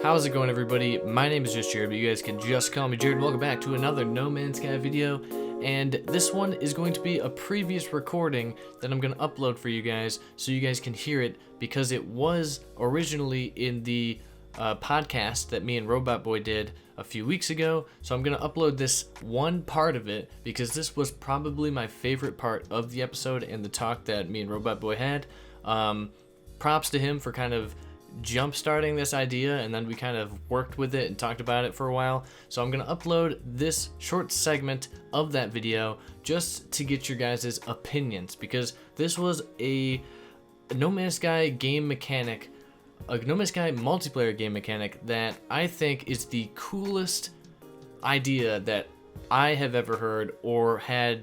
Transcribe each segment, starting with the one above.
How's it going, everybody? My name is JustJarrod, but you guys can just call me Jared. Welcome back to another No Man's Sky video, and this one is going to be a previous recording that I'm going to upload for you guys so you guys can hear it, because it was originally in the podcast that me and RobotBoy did a few weeks ago. So I'm going to upload this one part of it because this was probably my favorite part of the episode and the talk that me and RobotBoy had. Props to him for kind of jump starting this idea, and then we kind of worked with it and talked about it for a while. So I'm going to upload this short segment of that video just to get your guys' opinions, because this was a No Man's Sky game mechanic, a No Man's Sky multiplayer game mechanic that I think is the coolest idea that I have ever heard or had,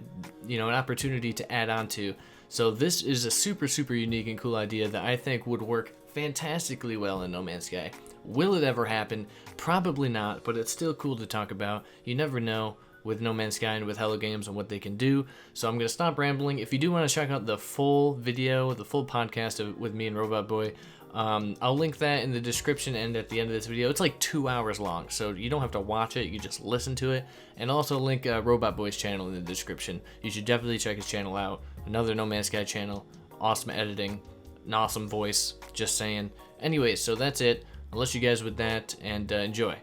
an opportunity to add on to. So this is a super unique and cool idea that I think would work fantastically well in No Man's Sky. Will it ever happen? Probably not, but it's still cool to talk about. You never know with No Man's Sky and with Hello Games and what they can do. So I'm going to stop rambling. If you do want to check out the full video, the full podcast with me and RobotBoy, I'll link that in the description and at the end of this video. It's like 2 hours long, so you don't have to watch it, you just listen to it. And also link RobotBoy's channel in the description. You should definitely check his channel out. Another No Man's Sky channel, awesome editing, an awesome voice, just saying. Anyway, so that's it. I'll let you guys with that, and enjoy.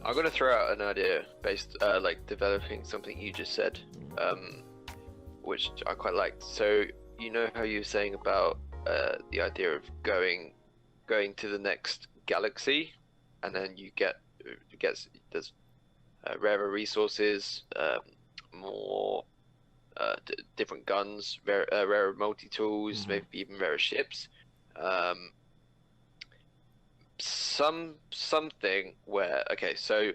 I'm gonna throw out an idea based, developing something you just said, which I quite liked. So you know how you were saying about the idea of going to the next galaxy, and then there's rarer resources, more different guns, rarer multi-tools, maybe even rarer ships. Something where, so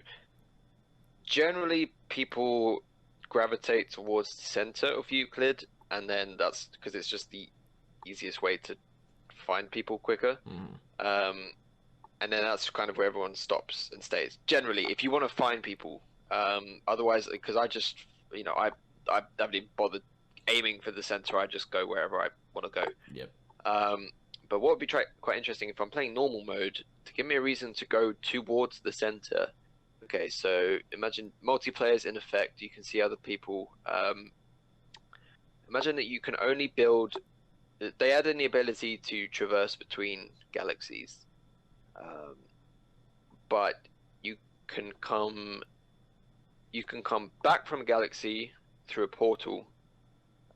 generally people gravitate towards the center of Euclid, and then that's because it's just the easiest way to find people quicker. And then that's kind of where everyone stops and stays. Generally, if you want to find people, otherwise, because I just, I haven't even bothered aiming for the center. I just go wherever I want to go. Yep. But what would be quite interesting if I'm playing normal mode, to give me a reason to go towards the center. Okay, so imagine multiplayer's in effect. You can see other people. Imagine that you can only build. They add in the ability to traverse between galaxies, but you can come back from a galaxy through a portal,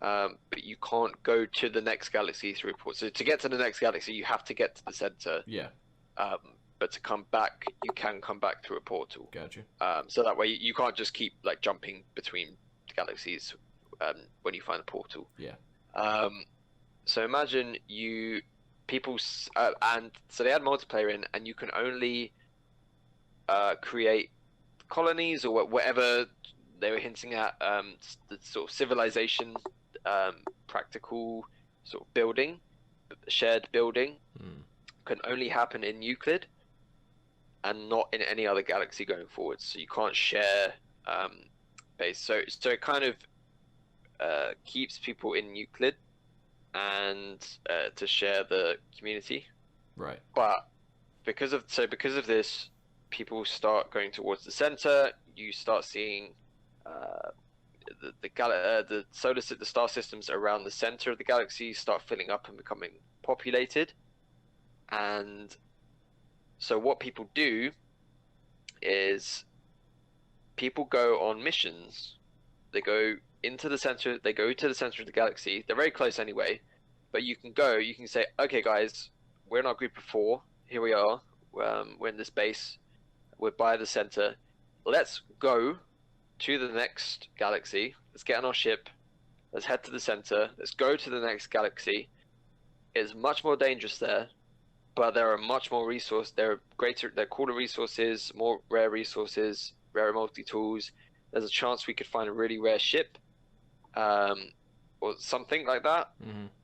but you can't go to the next galaxy through a portal. So to get to the next galaxy, you have to get to the center. Yeah. But to come back, you can come back through a portal. Gotcha. So that way you can't just keep jumping between galaxies when you find a portal. Yeah. So imagine and so they add multiplayer in, and you can only create colonies or whatever they were hinting at, the sort of civilization, practical sort of building, shared building, can only happen in Euclid and not in any other galaxy going forward. So you can't share base. So it kind of keeps people in Euclid and to share the community. Right. But because of this, people start going towards the center. You start seeing the star systems around the center of the galaxy start filling up and becoming populated. And so what people do is people go on missions. They go into the center. They go to the center of the galaxy. They're very close anyway, but you can say, okay, guys, we're in our group of 4. Here we are. We're in this base. We're by the center. Let's go to the next galaxy. Let's get on our ship. Let's head to the center. Let's go to the next galaxy. It's much more dangerous there, but there are much more resources. There are cooler resources, more rare resources, rare multi-tools. There's a chance we could find a really rare ship, or something like that.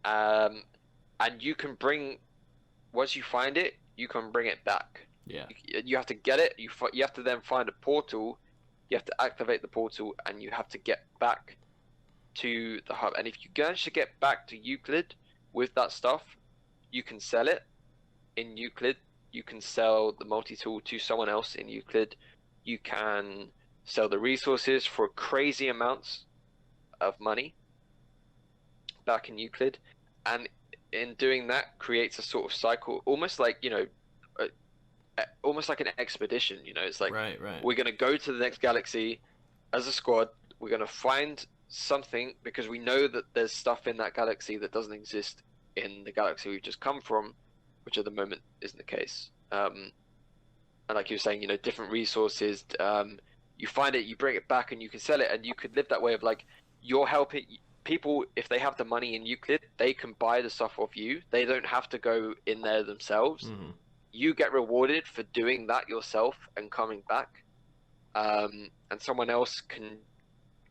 And you can once you find it, you can bring it back. Yeah. You have to get it. You have to then find a portal. You have to activate the portal, and you have to get back to the hub. And if you manage to get back to Euclid with that stuff, you can sell it in Euclid you can sell the multi-tool to someone else in Euclid. You can sell the resources for crazy amounts of money back in Euclid, and in doing that creates a sort of cycle, almost like, almost like an expedition. It's like, Right. we're going to go to the next galaxy as a squad. We're going to find something because we know that there's stuff in that galaxy that doesn't exist in the galaxy we've just come from, which at the moment isn't the case. And like you were saying, different resources, you find it, you bring it back, and you can sell it, and you could live that way of like, you're helping people. If they have the money in Euclid, they can buy the stuff off you. They don't have to go in there themselves. Mm-hmm. You get rewarded for doing that yourself and coming back, and someone else can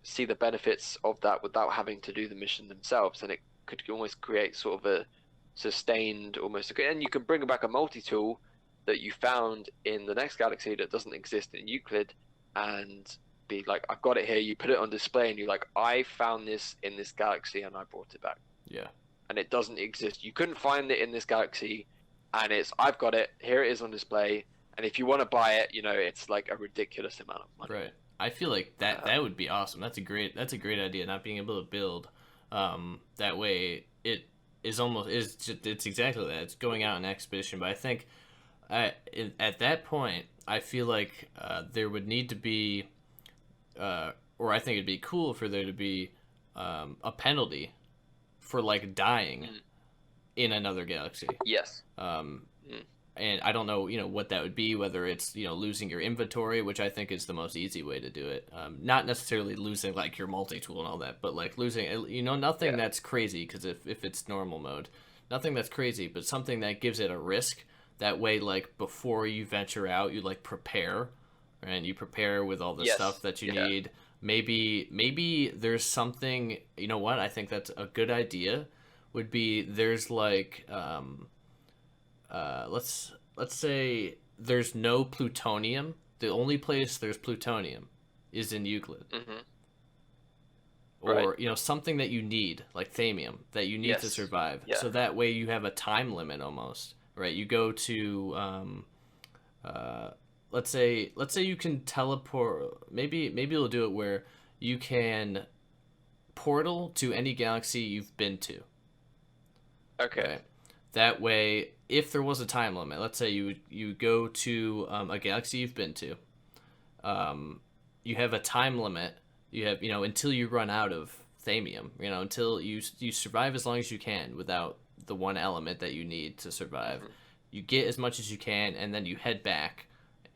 see the benefits of that without having to do the mission themselves, and it could almost create sort of a sustained, and you can bring back a multi-tool that you found in the next galaxy that doesn't exist in Euclid, and be like, I've got it here. You put it on display, and you're like, I found this in this galaxy, and I brought it back. Yeah. And it doesn't exist. You couldn't find it in this galaxy, and I've got it. Here it is on display. And if you want to buy it, it's like a ridiculous amount of money. Right. I feel like that would be awesome. That's a great idea. Not being able to build, that way it is it's exactly that. It's going out on expedition. But I think at that point, I feel like there would need to be, or I think it'd be cool for there to be a penalty for like dying in another galaxy. Yes. And I don't know, what that would be, whether it's, losing your inventory, which I think is the most easy way to do it. Not necessarily losing like your multi-tool and all that, but like losing, nothing that's crazy, because if it's normal mode, nothing that's crazy, but something that gives it a risk. That way, like before you venture out, you like prepare, and you prepare with all the stuff that you need. Maybe there's something, what I think that's a good idea would be, there's like, let's say there's no plutonium. The only place there's plutonium is in Euclid. Mm-hmm. Or, something that you need, like thamium, that you need to survive. Yeah. So that way you have a time limit almost, right? You go to, let's say you can teleport. Maybe you'll do it where you can portal to any galaxy you've been to. Okay. Right? That way, if there was a time limit, let's say you go to a galaxy you've been to, you have a time limit. You have, until you run out of thamium, until you survive as long as you can without the one element that you need to survive. Mm-hmm. You get as much as you can, and then you head back,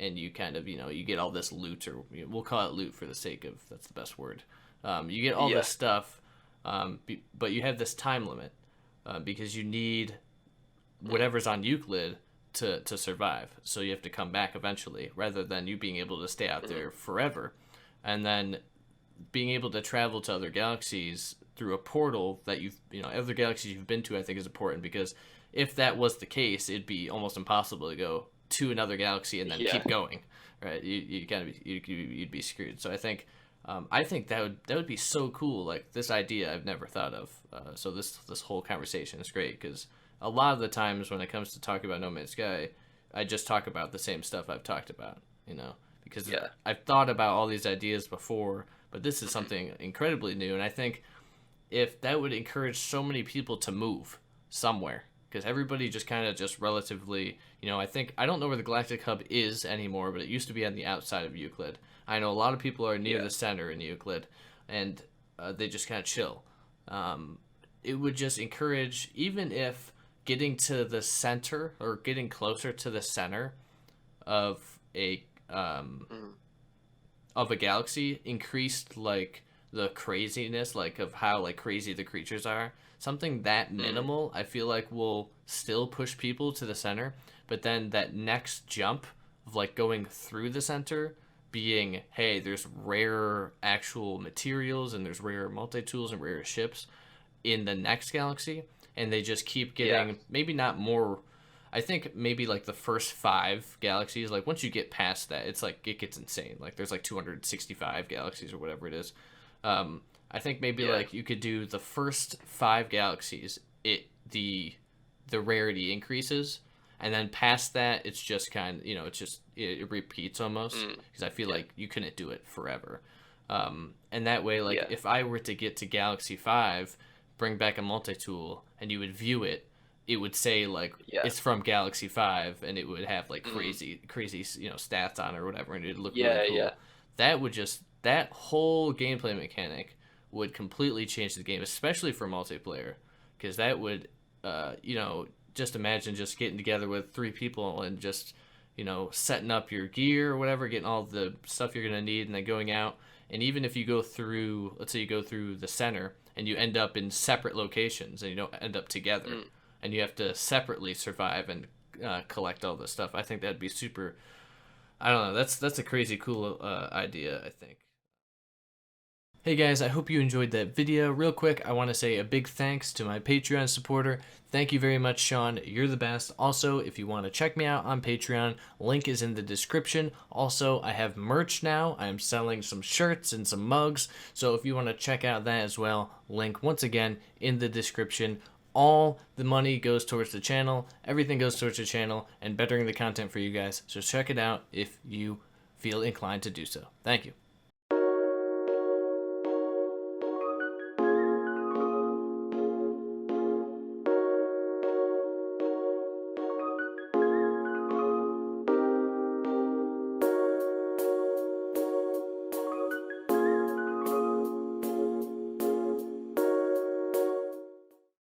and you kind of, you get all this loot, or we'll call it loot for the sake of, that's the best word. You get all this stuff, but you have this time limit, because you need whatever's on Euclid to survive. So you have to come back eventually, rather than you being able to stay out there forever. And then being able to travel to other galaxies through a portal that other galaxies you've been to, I think is important, because if that was the case, it'd be almost impossible to go to another galaxy and then keep going, right? You'd be screwed. So I think that would be so cool. Like, this idea I've never thought of. So this whole conversation is great, because a lot of the times when it comes to talking about No Man's Sky, I just talk about the same stuff I've talked about, because I've thought about all these ideas before, but this is something incredibly new. And I think if that would encourage so many people to move somewhere, because everybody just kind of just relatively, I don't know where the Galactic Hub is anymore, but it used to be on the outside of Euclid. I know a lot of people are near the center in Euclid, and they just kind of chill. It would just encourage, even if getting to the center, or getting closer to the center of a galaxy, increased like the craziness, like of how like crazy the creatures are. Something that minimal, I feel like, will still push people to the center, but then that next jump of like going through the center being, hey, there's rare actual materials, and there's rare multi-tools and rare ships in the next galaxy, and they just keep getting maybe not more. I think maybe like the first 5 galaxies, like once you get past that, it's like it gets insane. Like there's like 265 galaxies or whatever it is. I think maybe like you could do the first 5 galaxies, the rarity increases, and then past that, it's just kind of, it's just it repeats almost, because I feel like you couldn't do it forever. And that way, like if I were to get to Galaxy 5, bring back a multi-tool, and you would view it, it would say like it's from Galaxy 5, and it would have like crazy stats on it or whatever, and it'd look really cool. That would that whole gameplay mechanic would completely change the game, especially for multiplayer, because that would just imagine just getting together with 3 people and just setting up your gear or whatever, getting all the stuff you're gonna need, and then going out. And even if you go through, let's say you go through the center and you end up in separate locations and you don't end up together, and you have to separately survive and collect all this stuff, I think that'd be super. I don't know. That's a crazy cool idea, I think. Hey guys, I hope you enjoyed that video. Real quick, I want to say a big thanks to my Patreon supporter. Thank you very much, Sean. You're the best. Also, if you want to check me out on Patreon, link is in the description. Also, I have merch now. I am selling some shirts and some mugs. So if you want to check out that as well, link once again in the description. All the money goes towards the channel. Everything goes towards the channel and bettering the content for you guys. So check it out if you feel inclined to do so. Thank you.